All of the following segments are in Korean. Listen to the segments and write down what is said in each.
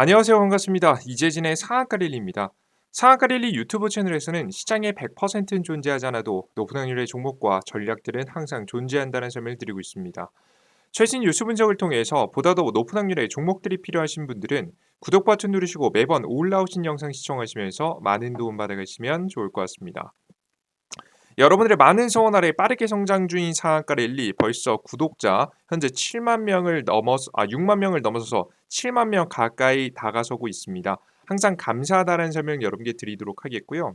안녕하세요. 반갑습니다. 이재진의 상한가릴리입니다. 상한가릴리 유튜브 채널에서는 시장에 100%는 존재하지 않아도 높은 확률의 종목과 전략들은 항상 존재한다는 설명을 드리고 있습니다. 최신 뉴스 분석을 통해서 보다 더 높은 확률의 종목들이 필요하신 분들은 구독 버튼 누르시고 매번 올라오신 영상 시청하시면서 많은 도움 받아가시면 좋을 것 같습니다. 여러분들의 많은 성원 아래 빠르게 성장 중인 상한가 랠리 벌써 구독자 현재 6만 명을 넘어서서 7만 명 가까이 다가서고 있습니다. 항상 감사하다는 설명 여러분께 드리도록 하겠고요.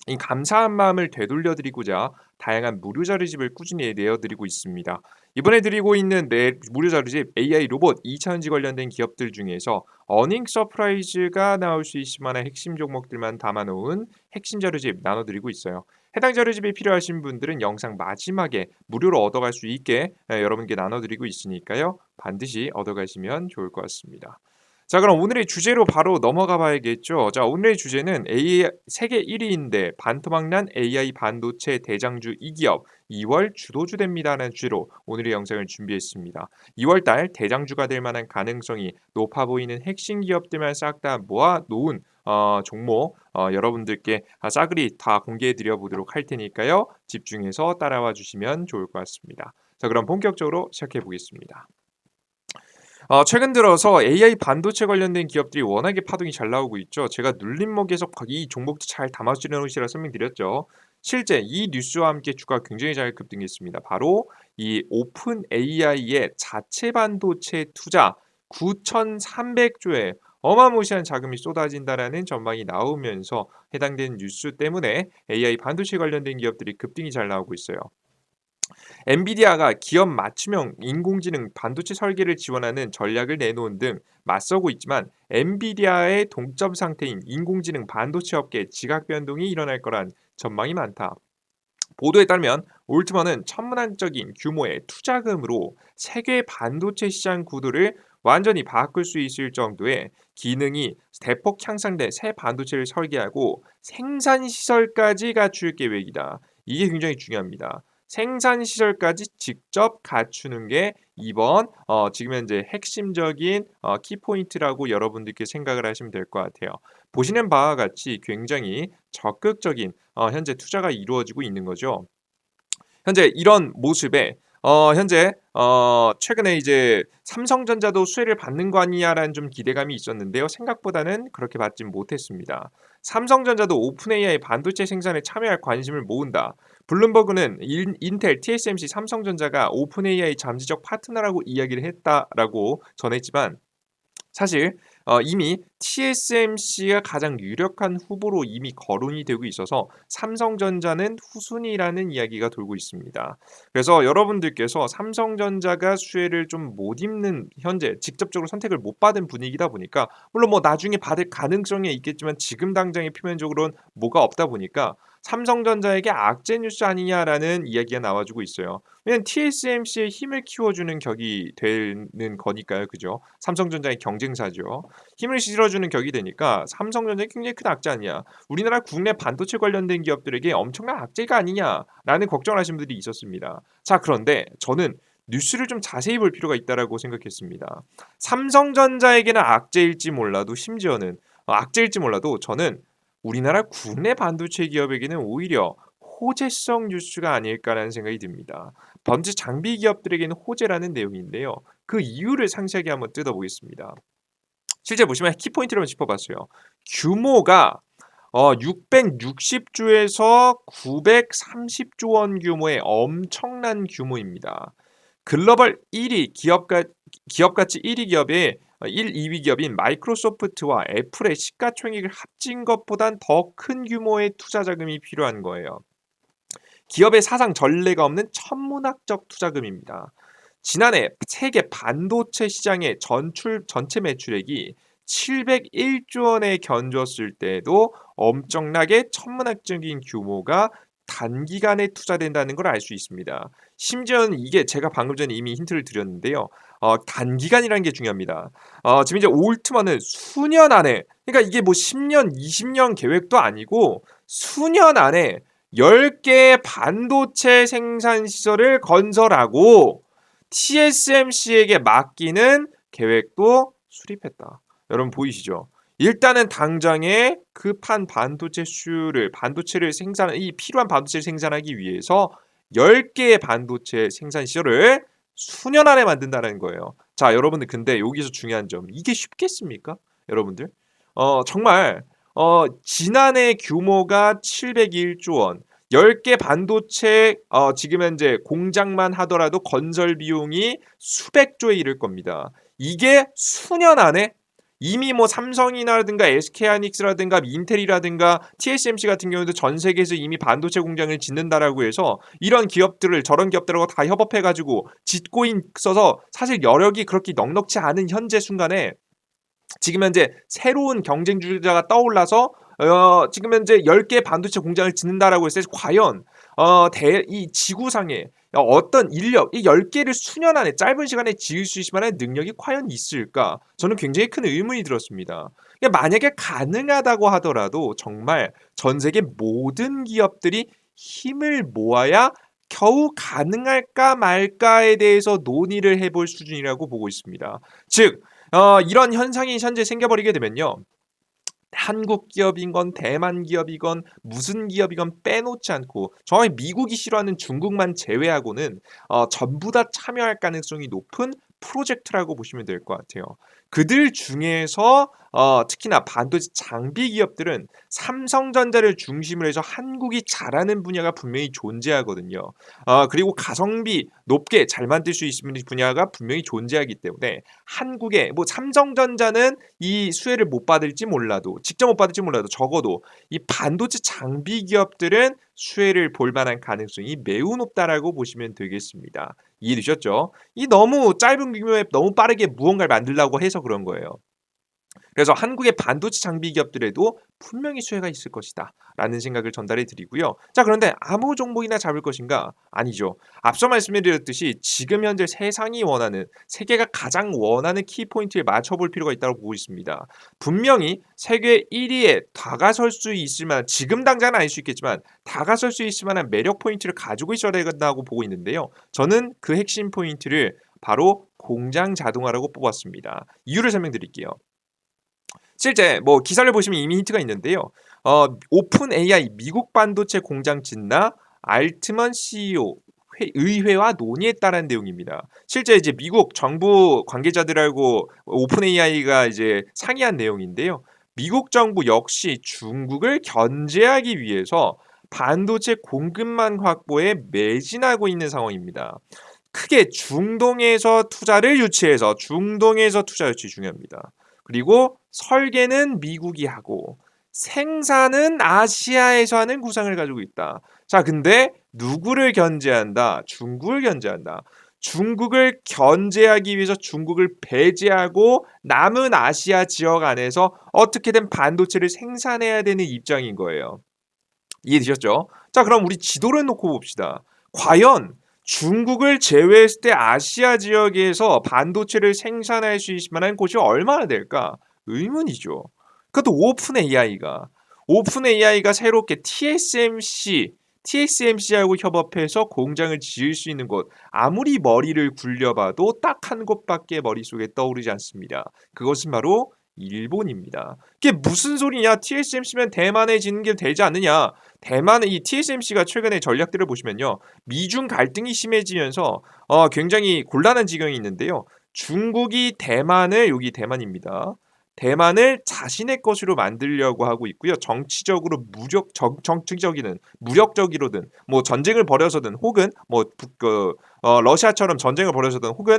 이 감사한 마음을 되돌려드리고자 다양한 무료 자료집을 꾸준히 내어드리고 있습니다. 이번에 드리고 있는 무료 자료집 AI 로봇 2차전지 관련된 기업들 중에서 어닝 서프라이즈가 나올 수 있을 만한 핵심 종목들만 담아놓은 핵심 자료집 나눠드리고 있어요. 해당 자료집이 필요하신 분들은 영상 마지막에 무료로 얻어갈 수 있게 여러분께 나눠드리고 있으니까요. 반드시 얻어가시면 좋을 것 같습니다. 자, 그럼 오늘의 주제로 바로 넘어가 봐야겠죠. 자, 오늘의 주제는 AI 세계 1위인데 반토막난 AI 반도체 대장주 2기업 2월 주도주됩니다라는 주제로 오늘의 영상을 준비했습니다. 2월 달 대장주가 될 만한 가능성이 높아 보이는 핵심 기업들만 싹 다 모아 놓은 종목 여러분들께 싸그리 다 공개해 드려 보도록 할 테니까요. 집중해서 따라와 주시면 좋을 것 같습니다. 자, 그럼 본격적으로 시작해 보겠습니다. 최근 들어서 AI 반도체 관련된 기업들이 워낙에 파동이 잘 나오고 있죠. 제가 눌림목에서 이 종목도 잘 담아주려 놓으시라 설명드렸죠. 실제 이 뉴스와 함께 주가 굉장히 잘 급등했습니다. 바로 이 오픈 AI의 자체 반도체 투자 9,300조의 어마무시한 자금이 쏟아진다라는 전망이 나오면서 해당되는 뉴스 때문에 AI 반도체 관련된 기업들이 급등이 잘 나오고 있어요. 엔비디아가 기업 맞춤형 인공지능 반도체 설계를 지원하는 전략을 내놓은 등 맞서고 있지만 엔비디아의 동점 상태인 인공지능 반도체 업계 지각 변동이 일어날 거란 전망이 많다. 보도에 따르면 올트먼은 천문학적인 규모의 투자금으로 세계 반도체 시장 구도를 완전히 바꿀 수 있을 정도의 기능이 대폭 향상된 새 반도체를 설계하고 생산 시설까지 갖출 계획이다. 이게 굉장히 중요합니다. 생산 시설까지 직접 갖추는 게 이번 지금 현재 핵심적인 키포인트라고 여러분들께 생각을 하시면 될 것 같아요. 보시는 바와 같이 굉장히 적극적인 현재 투자가 이루어지고 있는 거죠. 현재 이런 모습에 현재 최근에 이제 삼성전자도 수혜를 받는 거 아니냐라는 좀 기대감이 있었는데요. 생각보다는 그렇게 받진 못했습니다. 삼성전자도 오픈 AI 반도체 생산에 참여할 관심을 모은다. 블룸버그는 인텔, TSMC, 삼성전자가 오픈 AI 잠재적 파트너라고 이야기를 했다라고 전했지만 사실 이미 TSMC가 가장 유력한 후보로 이미 거론이 되고 있어서 삼성전자는 후순위라는 이야기가 돌고 있습니다. 그래서 여러분들께서 삼성전자가 수혜를 좀 못 입는 현재 직접적으로 선택을 못 받은 분위기다 보니까 물론 뭐 나중에 받을 가능성이 있겠지만 지금 당장에 표면적으로는 뭐가 없다 보니까 삼성전자에게 악재 뉴스 아니냐라는 이야기가 나와주고 있어요. 왜냐면 TSMC의 힘을 키워주는 격이 되는 거니까요. 그죠? 삼성전자의 경쟁사죠. 힘을 실어주는 격이 되니까 삼성전자에 굉장히 큰 악재 아니냐. 우리나라 국내 반도체 관련된 기업들에게 엄청난 악재가 아니냐라는 걱정을 하신 분들이 있었습니다. 자, 그런데 저는 뉴스를 좀 자세히 볼 필요가 있다라고 생각했습니다. 삼성전자에게는 악재일지 몰라도 심지어는 악재일지 몰라도 저는 우리나라 국내 반도체 기업에게는 오히려 호재성 뉴스가 아닐까라는 생각이 듭니다. 번째 장비 기업들에게는 호재라는 내용인데요. 그 이유를 상세하게 한번 뜯어보겠습니다. 실제 보시면 키포인트를 한번 짚어봤어요. 규모가 660조에서 930조 원 규모의 엄청난 규모입니다. 글로벌 1위 기업가치 1위 기업의 2위 기업인 마이크로소프트와 애플의 시가총액을 합친 것보단 더 큰 규모의 투자 자금이 필요한 거예요. 기업의 사상 전례가 없는 천문학적 투자금입니다. 지난해 세계 반도체 시장의 전체 매출액이 701조 원에 견줬을 때에도 엄청나게 천문학적인 규모가 단기간에 투자된다는 걸 알 수 있습니다. 심지어는 이게 제가 방금 전에 이미 힌트를 드렸는데요. 단기간이라는 게 중요합니다. 지금 이제 올트먼은 수년 안에 그러니까 이게 뭐 10년, 20년 계획도 아니고 수년 안에 10개의 반도체 생산 시설을 건설하고 TSMC에게 맡기는 계획도 수립했다. 여러분 보이시죠? 일단은 당장에 급한 반도체를 생산이 필요한 반도체를 생산하기 위해서 10 개의 반도체 생산 시설을 수년 안에 만든다는 거예요. 자, 여러분들 근데 여기서 중요한 점 이게 쉽겠습니까? 여러분들? 정말 지난해 규모가 701조 원, 10개 반도체 지금 현재 공장만 하더라도 건설 비용이 수백조에 이를 겁니다. 이게 수년 안에 이미 뭐 삼성이라든가 SK하이닉스라든가 인텔이라든가 TSMC 같은 경우도 전 세계에서 이미 반도체 공장을 짓는다라고 해서 이런 기업들을 저런 기업들하고 다 협업해 가지고 짓고 있어서 사실 여력이 그렇게 넉넉지 않은 현재 순간에 지금 현재 새로운 경쟁 주자가 떠올라서 지금 현재 10개 반도체 공장을 짓는다라고 했을 때 과연 이 지구상에 어떤 인력 이 10 개를 수년 안에 짧은 시간에 지을 수 있을 만한 능력이 과연 있을까? 저는 굉장히 큰 의문이 들었습니다. 만약에 가능하다고 하더라도 정말 전 세계 모든 기업들이 힘을 모아야 겨우 가능할까 말까에 대해서 논의를 해볼 수준이라고 보고 있습니다. 즉 이런 현상이 현재 생겨버리게 되면요. 한국 기업이건 대만 기업이건 무슨 기업이건 빼놓지 않고 정확히 미국이 싫어하는 중국만 제외하고는 전부 다 참여할 가능성이 높은 프로젝트라고 보시면 될 것 같아요. 그들 중에서 특히나 반도체 장비 기업들은 삼성전자를 중심으로 해서 한국이 잘하는 분야가 분명히 존재하거든요. 그리고 가성비 높게 잘 만들 수 있는 분야가 분명히 존재하기 때문에 한국의 뭐 삼성전자는 이 수혜를 못 받을지 몰라도 직접 못 받을지 몰라도 적어도 이 반도체 장비 기업들은 수혜를 볼 만한 가능성이 매우 높다라고 보시면 되겠습니다. 이해되셨죠? 이 너무 짧은 규모에 너무 빠르게 무언가를 만들려고 해서 그런 거예요. 그래서 한국의 반도체 장비 기업들에도 분명히 수혜가 있을 것이다 라는 생각을 전달해 드리고요. 자, 그런데 아무 종목이나 잡을 것인가? 아니죠. 앞서 말씀드렸듯이 지금 현재 세상이 원하는 세계가 가장 원하는 키포인트에 맞춰볼 필요가 있다고 보고 있습니다. 분명히 세계 1위에 다가설 수 있을 만한 지금 당장은 아닐 수 있겠지만 다가설 수 있을 만한 매력 포인트를 가지고 있어야 된다고 보고 있는데요. 저는 그 핵심 포인트를 바로 공장 자동화라고 뽑았습니다. 이유를 설명드릴게요. 실제 뭐 기사를 보시면 이미 힌트가 있는데요. 오픈 AI 미국 반도체 공장 짓나 알트먼 CEO 의회와 논의했다라는 내용입니다. 실제 이제 미국 정부 관계자들하고 오픈 AI가 이제 상의한 내용인데요. 미국 정부 역시 중국을 견제하기 위해서 반도체 공급망 확보에 매진하고 있는 상황입니다. 크게 중동에서 투자 유치 중요합니다. 그리고 설계는 미국이 하고 생산은 아시아에서 하는 구상을 가지고 있다. 자, 근데 누구를 견제한다? 중국을 견제한다. 중국을 견제하기 위해서 중국을 배제하고 남은 아시아 지역 안에서 어떻게든 반도체를 생산해야 되는 입장인 거예요. 이해되셨죠? 자, 그럼 우리 지도를 놓고 봅시다. 과연 중국을 제외했을 때 아시아 지역에서 반도체를 생산할 수 있을 만한 곳이 얼마나 될까? 의문이죠. 그것도 오픈 AI가 새롭게 TSMC하고 협업해서 공장을 지을 수 있는 곳, 아무리 머리를 굴려봐도 딱 한 곳밖에 머릿속에 떠오르지 않습니다. 그것은 바로 일본입니다. 그게 무슨 소리냐? TSMC면 대만에 짓는 게 되지 않느냐? 대만의 이 TSMC가 최근에 전략들을 보시면요. 미중 갈등이 심해지면서 굉장히 곤란한 지경이 있는데요. 중국이 대만을 여기 대만입니다. 대만을 자신의 것으로 만들려고 하고 있고요. 정치적으로 무력적이로든 뭐 전쟁을 벌여서든 혹은 뭐 러시아처럼 전쟁을 벌여서든 혹은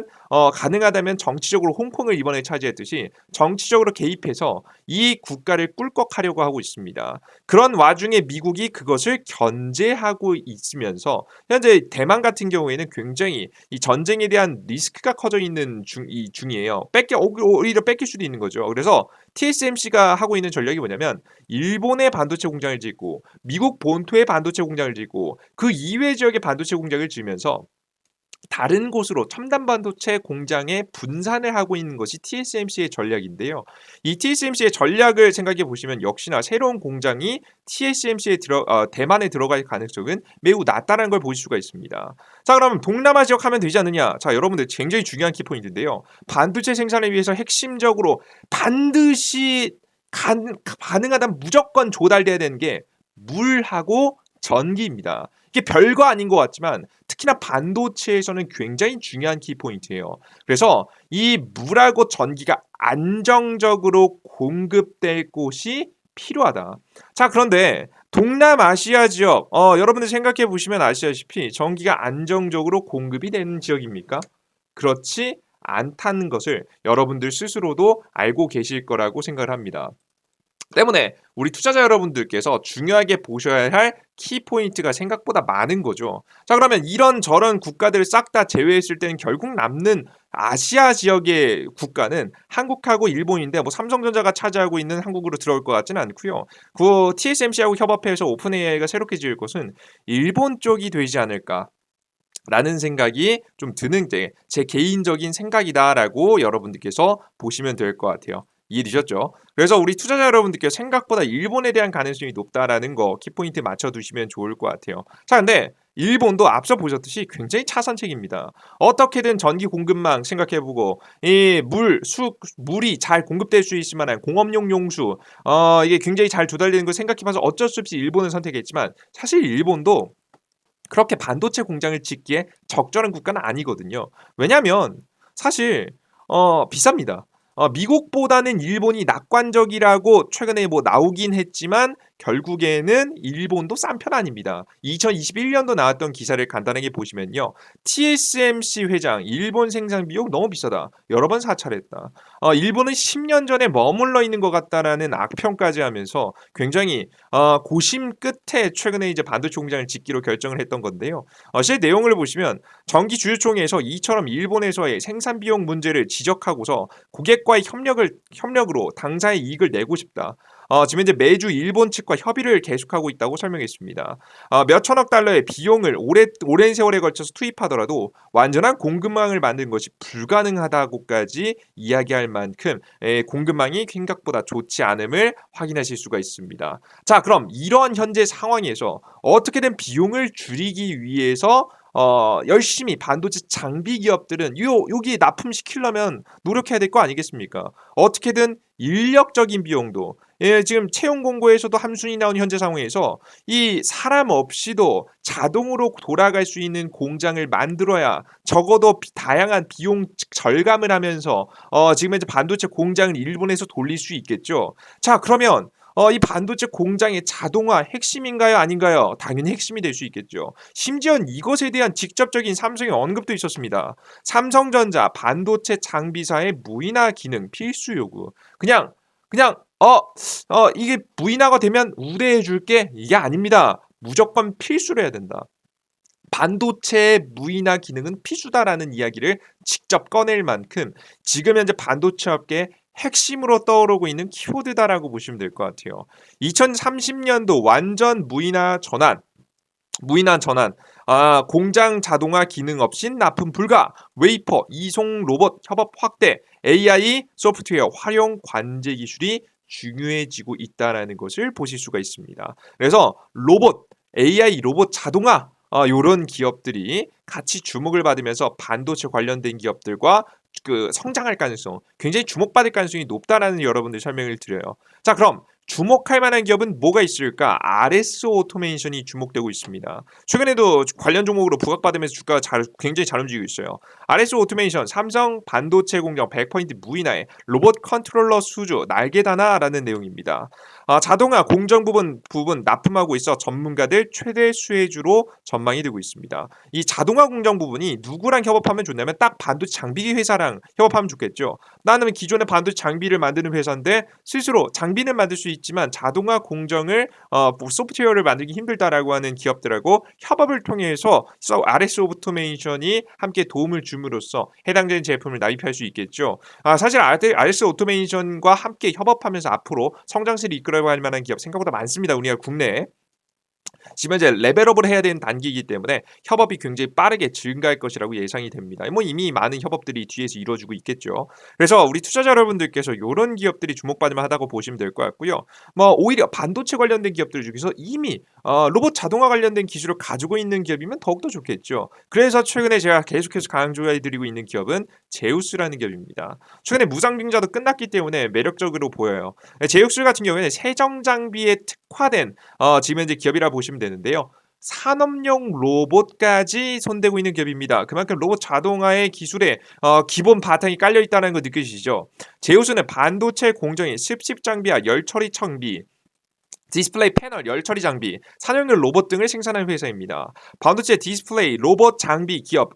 가능하다면 정치적으로 홍콩을 이번에 차지했듯이 정치적으로 개입해서 이 국가를 꿀꺽하려고 하고 있습니다. 그런 와중에 미국이 그것을 견제하고 있으면서 현재 대만 같은 경우에는 굉장히 이 전쟁에 대한 리스크가 커져 있는 중이에요. 오히려 뺏길 수도 있는 거죠. 그래서 TSMC가 하고 있는 전략이 뭐냐면 일본의 반도체 공장을 짓고 미국 본토의 반도체 공장을 짓고 그 이외 지역의 반도체 공장을 지으면서 다른 곳으로 첨단 반도체 공장에 분산을 하고 있는 것이 TSMC의 전략인데요. 이 TSMC의 전략을 생각해 보시면 역시나 새로운 공장이 대만에 들어갈 가능성은 매우 낮다는 걸 보실 수가 있습니다. 자, 그럼 동남아 지역 하면 되지 않느냐? 자, 여러분들 굉장히 중요한 키포인트인데요. 반도체 생산을 위해서 핵심적으로 반드시 가능하다면 무조건 조달돼야 되는 게 물하고 전기입니다. 이게 별거 아닌 것 같지만 특히나 반도체에서는 굉장히 중요한 키포인트예요. 그래서 이 물하고 전기가 안정적으로 공급될 곳이 필요하다. 자, 그런데 동남아시아 지역, 여러분들 생각해 보시면 아시다시피 전기가 안정적으로 공급이 되는 지역입니까? 그렇지 않다는 것을 여러분들 스스로도 알고 계실 거라고 생각을 합니다. 때문에 우리 투자자 여러분들께서 중요하게 보셔야 할 키포인트가 생각보다 많은 거죠. 자, 그러면 이런저런 국가들을 싹 다 제외했을 때는 결국 남는 아시아 지역의 국가는 한국하고 일본인데 뭐 삼성전자가 차지하고 있는 한국으로 들어올 것 같지는 않고요. 그 TSMC하고 협업해서 오픈 AI가 새롭게 지을 곳은 일본 쪽이 되지 않을까. 라는 생각이 좀 드는 제 개인적인 생각이다라고 여러분들께서 보시면 될 것 같아요. 이해되셨죠? 그래서 우리 투자자 여러분들께서 생각보다 일본에 대한 가능성이 높다라는 거 키포인트 맞춰두시면 좋을 것 같아요. 자, 근데 일본도 앞서 보셨듯이 굉장히 차선책입니다. 어떻게든 전기 공급망 생각해보고 이 물이 잘 공급될 수 있을 만한 공업용 용수 이게 굉장히 잘 조달되는 걸 생각해봐서 어쩔 수 없이 일본을 선택했지만 사실 일본도 그렇게 반도체 공장을 짓기에 적절한 국가는 아니거든요. 왜냐하면 사실 비쌉니다. 미국보다는 일본이 낙관적이라고 최근에 뭐 나오긴 했지만 결국에는 일본도 싼 편 아닙니다. 2021년도 나왔던 기사를 간단하게 보시면요. TSMC 회장 일본 생산 비용 너무 비싸다. 여러 번 사찰했다. 일본은 10년 전에 머물러 있는 것 같다라는 악평까지 하면서 굉장히 고심 끝에 최근에 이제 반도체 공장을 짓기로 결정을 했던 건데요. 실 내용을 보시면 정기 주주총회에서 이처럼 일본에서의 생산 비용 문제를 지적하고서 고객과의 협력으로 당사의 이익을 내고 싶다. 지금 이제 매주 일본 측과 협의를 계속하고 있다고 설명했습니다. 몇 천억 달러의 비용을 오랜 세월에 걸쳐서 투입하더라도 완전한 공급망을 만드는 것이 불가능하다고까지 이야기할 만큼 공급망이 생각보다 좋지 않음을 확인하실 수가 있습니다. 자, 그럼 이런 현재 상황에서 어떻게든 비용을 줄이기 위해서 열심히 반도체 장비 기업들은 여기 납품시키려면 노력해야 될 거 아니겠습니까? 어떻게든 인력적인 비용도 지금 채용 공고에서도 함순이 나온 현재 상황에서 이 사람 없이도 자동으로 돌아갈 수 있는 공장을 만들어야 적어도 다양한 비용 절감을 하면서 지금 현재 반도체 공장을 일본에서 돌릴 수 있겠죠. 자, 그러면 이 반도체 공장의 자동화 핵심인가요? 아닌가요? 당연히 핵심이 될 수 있겠죠. 심지어 이것에 대한 직접적인 삼성의 언급도 있었습니다. 삼성전자 반도체 장비사의 무인화 기능 필수 요구. 그냥 이게 무인화가 되면 우대해 줄게 이게 아닙니다. 무조건 필수로 해야 된다. 반도체의 무인화 기능은 필수다라는 이야기를 직접 꺼낼 만큼 지금 현재 반도체 업계의 핵심으로 떠오르고 있는 키워드다라고 보시면 될 것 같아요. 2030년도 완전 무인화 전환, 공장 자동화 기능 없인 납품 불가, 웨이퍼, 이송 로봇 협업 확대, AI 소프트웨어 활용 관제 기술이 중요해지고 있다라는 것을 보실 수가 있습니다. 그래서 AI 로봇 자동화 요런 기업들이 같이 주목을 받으면서 반도체 관련된 기업들과 그 성장할 가능성, 굉장히 주목받을 가능성이 높다라는 여러분들 설명을 드려요. 자, 그럼 주목할 만한 기업은 뭐가 있을까? RS 오토메이션이 주목되고 있습니다. 최근에도 관련 종목으로 부각받으면서 주가가 굉장히 잘 움직이고 있어요. RS 오토메이션, 삼성 반도체 공정 100% 무인화에 로봇 컨트롤러 수주 날개 다나라는 내용입니다. 자동화 공정 부분 납품하고 있어 전문가들 최대 수혜주로 전망이 되고 있습니다. 이 자동화 공정 부분이 누구랑 협업하면 좋냐면 딱 반도체 장비 회사랑 협업하면 좋겠죠. 나는 기존의 반도체 장비를 만드는 회사인데 스스로 장비는 만들 수 있지만 자동화 공정을 소프트웨어를 만들기 힘들다라고 하는 기업들하고 협업을 통해서 RS 오토메이션이 함께 도움을 줌으로써 해당되는 제품을 납입할 수 있겠죠. 사실 RS 오토메이션과 함께 협업하면서 앞으로 성장세를 이끌어갈 만한 기업 생각보다 많습니다. 우리가 국내에. 지금 이제 레벨업을 해야 되는 단계이기 때문에 협업이 굉장히 빠르게 증가할 것이라고 예상이 됩니다. 뭐 이미 많은 협업들이 뒤에서 이루어지고 있겠죠. 그래서 우리 투자자 여러분들께서 요런 기업들이 주목받을 만하다고 보시면 될 것 같고요. 뭐 오히려 반도체 관련된 기업들 중에서 이미 로봇 자동화 관련된 기술을 가지고 있는 기업이면 더욱더 좋겠죠. 그래서 최근에 제가 계속해서 강조해 드리고 있는 기업은 제우스라는 기업입니다. 최근에 무상증자도 끝났기 때문에 매력적으로 보여요. 제우스 같은 경우에는 세정 장비에 특화된 지금 현재 기업이라 보시면 되는데요. 산업용 로봇까지 손대고 있는 기업입니다. 그만큼 로봇 자동화의 기술에 기본 바탕이 깔려 있다는 거 느끼시죠? 제우스는 반도체 공정인 습식 장비와 열 처리 장비, 디스플레이 패널, 열 처리 장비, 산업용 로봇 등을 생산하는 회사입니다. 반도체 디스플레이 로봇 장비 기업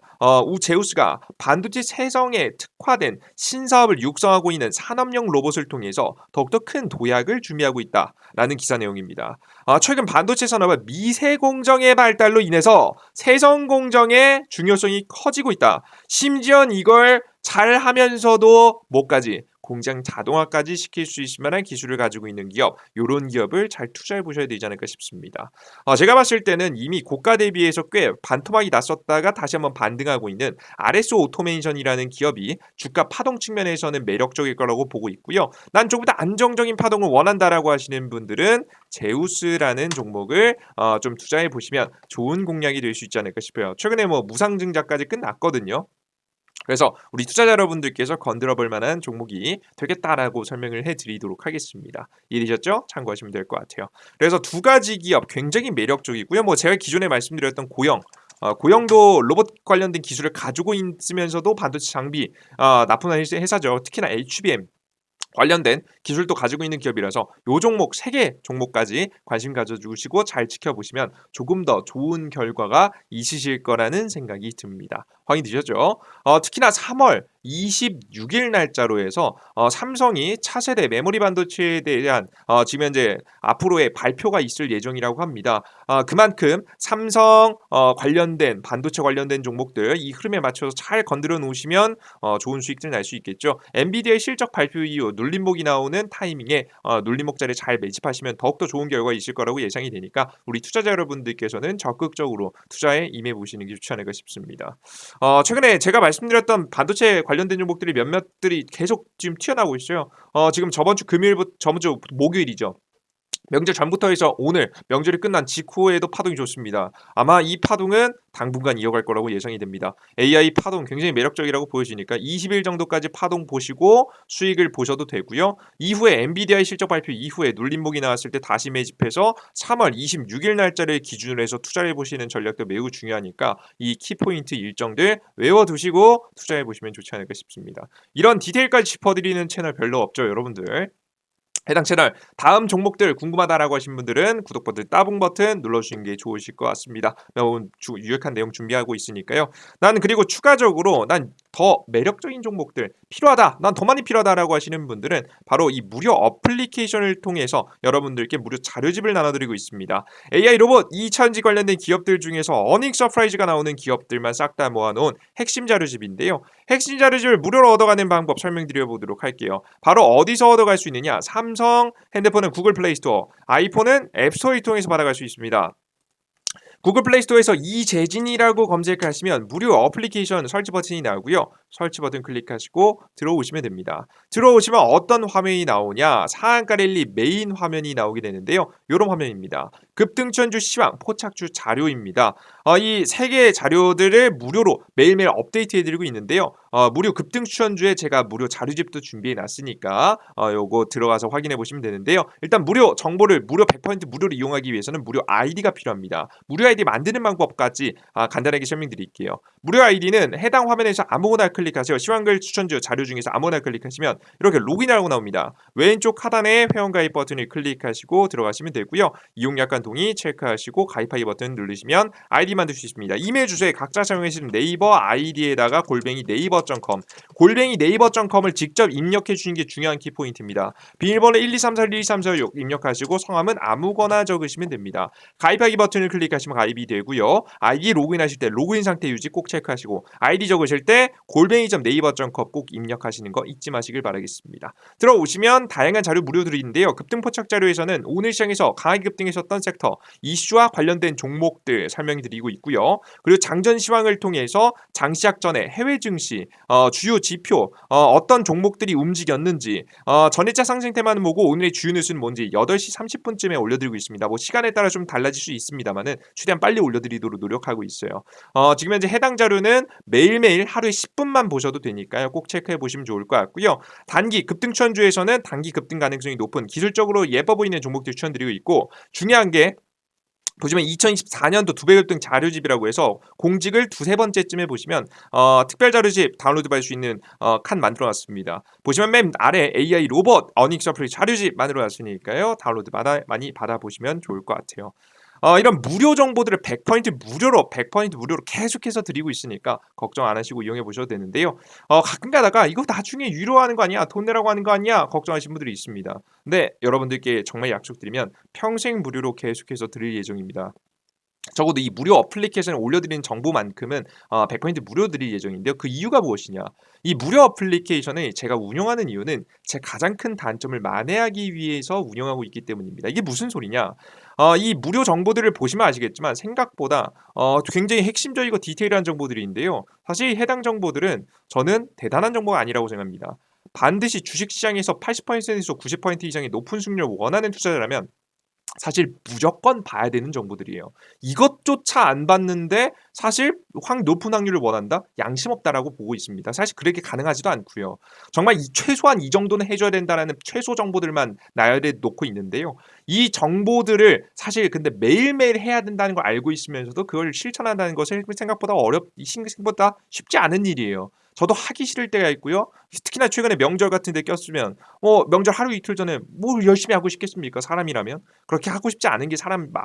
우제우스가 반도체 세정에 특화된 신사업을 육성하고 있는 산업용 로봇을 통해서 더욱더 큰 도약을 준비하고 있다라는 기사 내용입니다. 최근 반도체 산업은 미세 공정의 발달로 인해서 세정 공정의 중요성이 커지고 있다. 심지어 이걸 잘 하면서도 뭐까지 공장 자동화까지 시킬 수 있을 만한 기술을 가지고 있는 기업, 요런 기업을 잘 투자해 보셔야 되지 않을까 싶습니다. 제가 봤을 때는 이미 고가 대비해서 꽤 반토막이 났었다가 다시 한번 반등하고 있는 RS 오토메이션이라는 기업이 주가 파동 측면에서는 매력적일 거라고 보고 있고요. 난 조금 더 안정적인 파동을 원한다라고 하시는 분들은 제우스라는 종목을 좀 투자해 보시면 좋은 공략이 될 수 있지 않을까 싶어요. 최근에 뭐 무상증자까지 끝났거든요. 그래서 우리 투자자 여러분들께서 건드려 볼 만한 종목이 되겠다라고 설명을 해드리도록 하겠습니다. 이해되셨죠? 참고하시면 될 것 같아요. 그래서 두 가지 기업 굉장히 매력적이고요. 뭐 제가 기존에 말씀드렸던 고영, 고영도 로봇 관련된 기술을 가지고 있으면서도 반도체 장비 납품하는 회사죠. 특히나 HBM 관련된 기술도 가지고 있는 기업이라서 요 종목 3개 종목까지 관심 가져주시고 잘 지켜보시면 조금 더 좋은 결과가 있으실 거라는 생각이 듭니다. 확인되셨죠? 특히나 3월 26일 날짜로 해서 삼성이 차세대 메모리 반도체에 대한 지금 현재 앞으로의 발표가 있을 예정이라고 합니다. 그만큼 삼성 관련된 반도체 관련된 종목들 이 흐름에 맞춰서 잘 건드려 놓으시면 좋은 수익들 날 수 있겠죠. 엔비디아의 실적 발표 이후 눌림목이 나오는 타이밍에 눌림목 자리에 잘 매집하시면 더욱더 좋은 결과 있을 거라고 예상이 되니까 우리 투자자 여러분들께서는 적극적으로 투자에 임해 보시는 게 좋지 않을까 싶습니다. 최근에 제가 말씀드렸던 반도체 관련된 종목들이 몇몇들이 계속 지금 튀어나오고 있어요. 지금 저번 주 목요일이죠. 명절 전부터 해서 오늘 명절이 끝난 직후에도 파동이 좋습니다. 아마 이 파동은 당분간 이어갈 거라고 예상이 됩니다. AI 파동 굉장히 매력적이라고 보여지니까 20일 정도까지 파동 보시고 수익을 보셔도 되고요. 이후에 엔비디아의 실적 발표 이후에 눌림목이 나왔을 때 다시 매집해서 3월 26일 날짜를 기준으로 해서 투자를 해보시는 전략도 매우 중요하니까 이 키포인트 일정들 외워두시고 투자해 보시면 좋지 않을까 싶습니다. 이런 디테일까지 짚어드리는 채널 별로 없죠, 여러분들. 해당 채널 다음 종목들 궁금하다라고 하신 분들은 구독 버튼, 따봉 버튼 눌러주시는 게 좋으실 것 같습니다. 매우 유익한 내용 준비하고 있으니까요. 난 그리고 추가적으로 난 더 매력적인 종목들 필요하다, 난 더 많이 필요하다라고 하시는 분들은 바로 이 무료 어플리케이션을 통해서 여러분들께 무료 자료집을 나눠드리고 있습니다. AI 로봇 2차전지 관련된 기업들 중에서 어닝 서프라이즈가 나오는 기업들만 싹 다 모아놓은 핵심 자료집인데요. 핵심 자료집을 무료로 얻어가는 방법 설명드려 보도록 할게요. 바로 어디서 얻어갈 수 있느냐? 삼성 핸드폰은 구글 플레이 스토어, 아이폰은 앱 스토어를 통해서 받아갈 수 있습니다. 구글 플레이 스토어에서 이재진이라고 검색하시면 무료 어플리케이션 설치 버튼이 나오고요. 설치 버튼 클릭하시고 들어오시면 됩니다. 들어오시면 어떤 화면이 나오냐? 상한가 랠리 메인 화면이 나오게 되는데요. 이런 화면입니다. 급등천주 시황 포착주 자료입니다. 이 3개의 자료들을 무료로 매일매일 업데이트해드리고 있는데요. 무료 급등 추천주에 제가 무료 자료집도 준비해 놨으니까 요거 들어가서 확인해 보시면 되는데요. 일단 무료 정보를 무료 100% 무료로 이용하기 위해서는 무료 아이디가 필요합니다. 무료 아이디 만드는 방법까지 간단하게 설명드릴게요. 무료 아이디는 해당 화면에서 아무거나 클릭하세요. 시황글 추천주 자료 중에서 아무거나 클릭하시면 이렇게 로그인하라고 나옵니다. 왼쪽 하단에 회원가입 버튼을 클릭하시고 들어가시면 되고요. 이용약관 동의 체크하시고 가입하기 버튼 누르시면 아이디 만들 수 있습니다. 이메일 주소에 각자 사용하시는 네이버 아이디에다가 골뱅이 네이버.com 골뱅이 네이버.com을 직접 입력해 주시는 게 중요한 키포인트입니다. 비밀번호 123412346 입력하시고 성함은 아무거나 적으시면 됩니다. 가입하기 버튼을 클릭하시면 가입이 되고요. 아이디 로그인하실 때 로그인 상태 유지 꼭 체크하시고 아이디 적으실 때 골뱅이.naver.com 꼭 입력하시는 거 잊지 마시길 바라겠습니다. 들어오시면 다양한 자료 무료 드리는데요. 급등 포착 자료에서는 오늘 시장에서 강하게 급등했었던 섹터, 이슈와 관련된 종목들 설명해 드리고 있고요. 그리고 장전 시황을 통해서 장시작 전에 해외 증시, 주요 지표, 어떤 종목들이 움직였는지, 전일자 상승 테마는 뭐고 오늘의 주요 뉴스는 뭔지 8시 30분쯤에 올려드리고 있습니다. 뭐 시간에 따라 좀 달라질 수 있습니다만은 최대한 빨리 올려드리도록 노력하고 있어요. 지금 현재 해당 자료는 매일매일 하루에 10분만 보셔도 되니까요. 꼭 체크해 보시면 좋을 것 같고요. 단기 급등 추천주에서는 단기 급등 가능성이 높은 기술적으로 예뻐 보이는 종목들 추천드리고 있고, 중요한 게 보시면 2024년도 두배 급등 자료집이라고 해서 공직을 두세 번째쯤에 보시면 특별 자료집 다운로드 받을 수 있는 칸 만들어놨습니다. 보시면 맨 아래 AI 로봇 어닝 서프리 자료집 만들어놨으니까요. 다운로드 많이 받아보시면 좋을 것 같아요. 이런 무료 정보들을 100% 무료로 계속해서 드리고 있으니까 걱정 안 하시고 이용해 보셔도 되는데요. 가끔 가다가 이거 나중에 유료화하는 거 아니야? 돈 내라고 하는 거 아니야? 걱정하시는 분들이 있습니다. 근데 여러분들께 정말 약속드리면 평생 무료로 계속해서 드릴 예정입니다. 적어도 이 무료 어플리케이션을 올려드리는 정보만큼은 100% 무료 드릴 예정인데요. 그 이유가 무엇이냐? 이 무료 어플리케이션을 제가 운영하는 이유는 제 가장 큰 단점을 만회하기 위해서 운영하고 있기 때문입니다. 이게 무슨 소리냐? 이 무료 정보들을 보시면 아시겠지만 생각보다 굉장히 핵심적이고 디테일한 정보들인데요. 사실 해당 정보들은 저는 대단한 정보가 아니라고 생각합니다. 반드시 주식시장에서 80%에서 90% 이상의 높은 수익률을 원하는 투자자라면 사실 무조건 봐야 되는 정보들이에요. 이것조차 안 봤는데 사실 높은 확률을 원한다? 양심 없다라고 보고 있습니다. 사실 그렇게 가능하지도 않고요. 정말 최소한 이 정도는 해줘야 된다라는 최소 정보들만 나열해 놓고 있는데요. 이 정보들을 사실 근데 매일매일 해야 된다는 걸 알고 있으면서도 그걸 실천한다는 것을 생각보다 생각보다 쉽지 않은 일이에요. 저도 하기 싫을 때가 있고요. 특히나 최근에 명절 같은 데 꼈으면 명절 하루 이틀 전에 뭘 열심히 하고 싶겠습니까? 사람이라면. 그렇게 하고 싶지 않은 게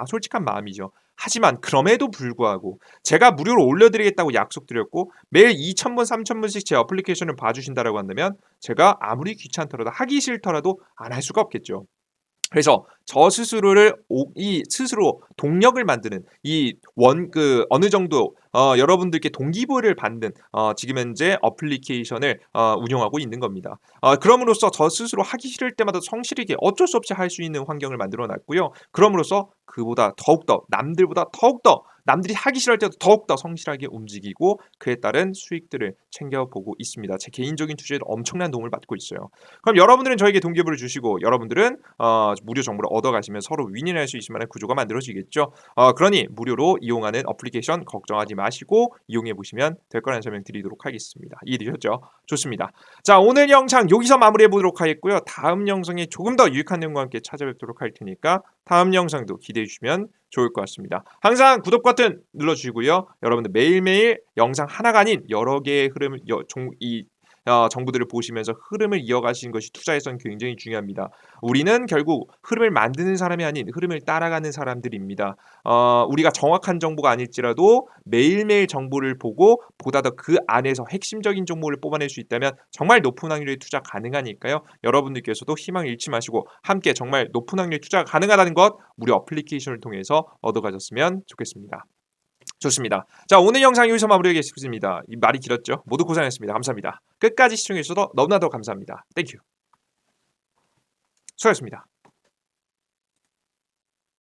솔직한 마음이죠. 하지만 그럼에도 불구하고 제가 무료로 올려드리겠다고 약속드렸고 매일 2,000분, 3,000분씩 제 어플리케이션을 봐주신다라고 한다면 제가 아무리 귀찮더라도 하기 싫더라도 안 할 수가 없겠죠. 그래서 저 스스로를 스스로 동력을 만드는 어느 정도 여러분들께 동기부여를 받는 지금 현재 어플리케이션을 운영하고 있는 겁니다. 그럼으로써 저 스스로 하기 싫을 때마다 성실하게 어쩔 수 없이 할 수 있는 환경을 만들어 놨고요. 그럼으로써 그보다 더욱더 남들보다 더욱더 남들이 하기 싫어할 때도 더욱더 성실하게 움직이고 그에 따른 수익들을 챙겨보고 있습니다. 제 개인적인 투자에 엄청난 도움을 받고 있어요. 그럼 여러분들은 저에게 동기부여를 주시고 여러분들은 무료 정보를 얻어가시면 서로 윈윈할 수 있을 만한 구조가 만들어지겠죠. 그러니 무료로 이용하는 어플리케이션 걱정하지 마시고 이용해 보시면 될 거라는 설명 드리도록 하겠습니다. 이해되셨죠? 좋습니다. 자, 오늘 영상 여기서 마무리해 보도록 하겠고요. 다음 영상에 조금 더 유익한 내용과 함께 찾아뵙도록 할 테니까 다음 영상도 기대해 주시면 좋을 것 같습니다. 항상 구독 버튼 눌러주시고요. 여러분들 매일매일 영상 하나가 아닌 여러 개의 정보들을 보시면서 흐름을 이어가시는 것이 투자에선 굉장히 중요합니다. 우리는 결국 흐름을 만드는 사람이 아닌 흐름을 따라가는 사람들입니다. 우리가 정확한 정보가 아닐지라도 매일매일 정보를 보고 보다 더 그 안에서 핵심적인 정보를 뽑아낼 수 있다면 정말 높은 확률의 투자 가능하니까요. 여러분들께서도 희망을 잃지 마시고 함께 정말 높은 확률의 투자가 가능하다는 것 무료 어플리케이션을 통해서 얻어가셨으면 좋겠습니다. 좋습니다. 자, 오늘 영상 여기서 마무리하겠습니다. 이 말이 길었죠? 모두 고생하셨습니다. 감사합니다. 끝까지 시청해 주셔서 너무나도 감사합니다. 땡큐. 수고하셨습니다.